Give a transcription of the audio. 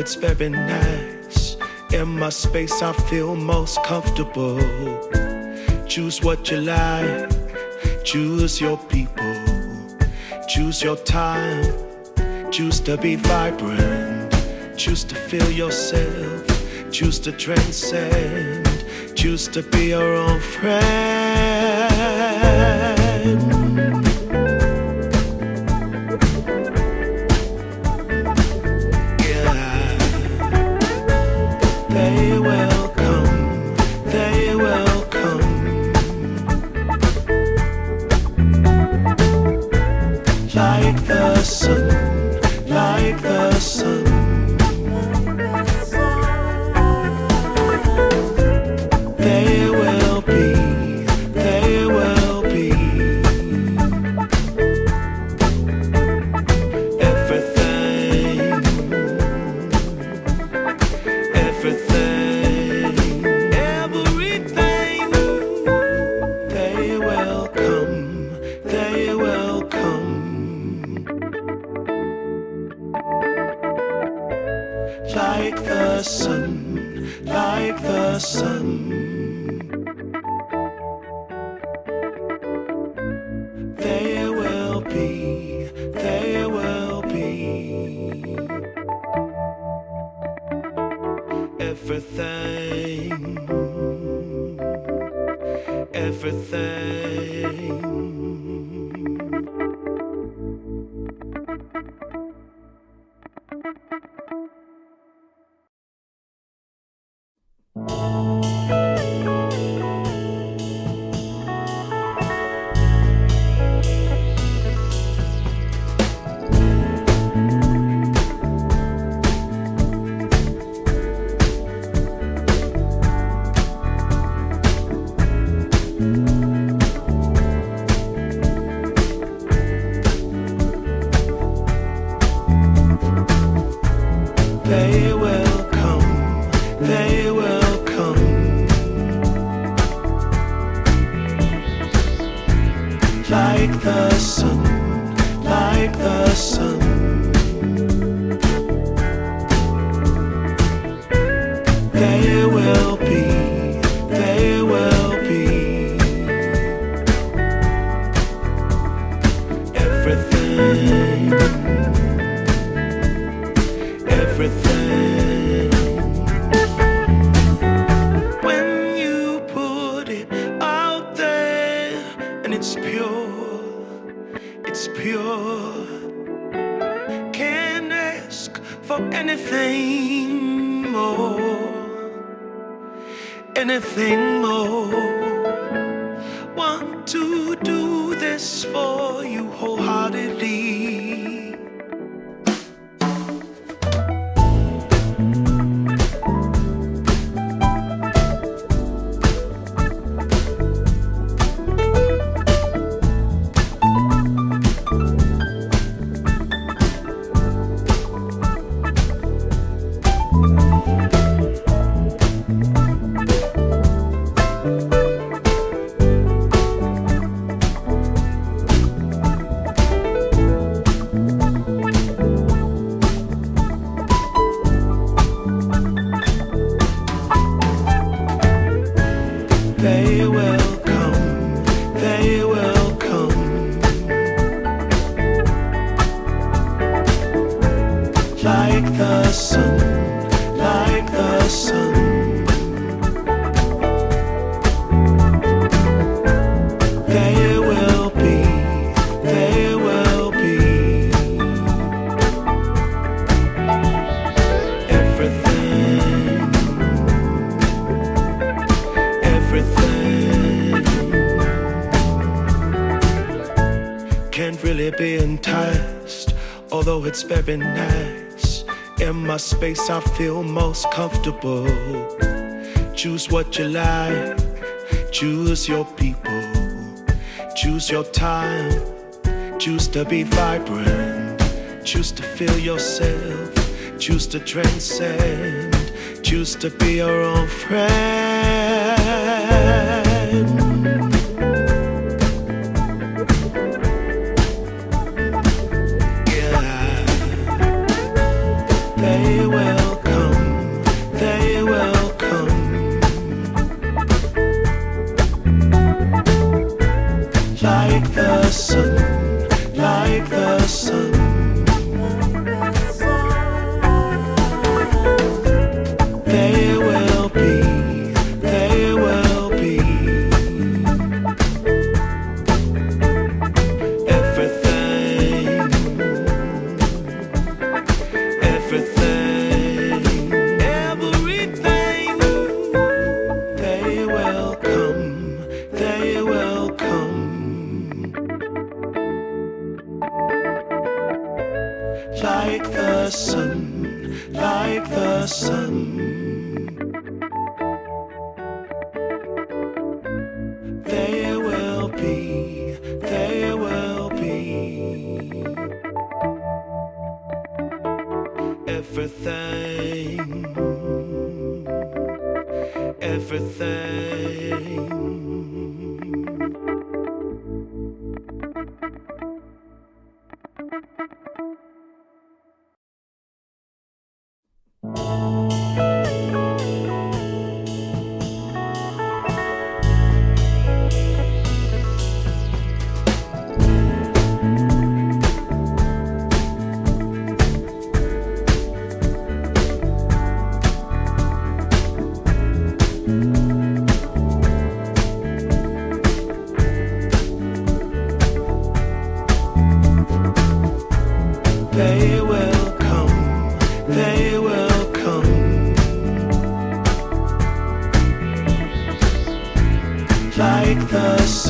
It's very nice. In my space, I feel most comfortable. Choose what you like, choose your people, choose your time, choose to be vibrant, choose to feel yourself, choose to transcend, choose to be your own friend. They will come, the sun, like the sun. There will be, there will be everything, everything. When you put it out there and it's pure, it's pure. Can't ask for anything more, anything more. Want to do this for you wholeheartedly. They will come, they will come, like the sun, like the sun. There will be, there will be everything, everything. Can't really be enticed, although it's very nice. In my space I feel most comfortable. Choose what you like, choose your people, choose your time, choose to be vibrant, choose to feel yourself, choose to transcend, choose to be your own friend. They will come, they will come, like the sun, like the sun. They will be, they will be everything, everything, everything. They will come, they will come, like the sun, like the sun. There will be, there will be everything, everything. They will come, they will come, like the sun.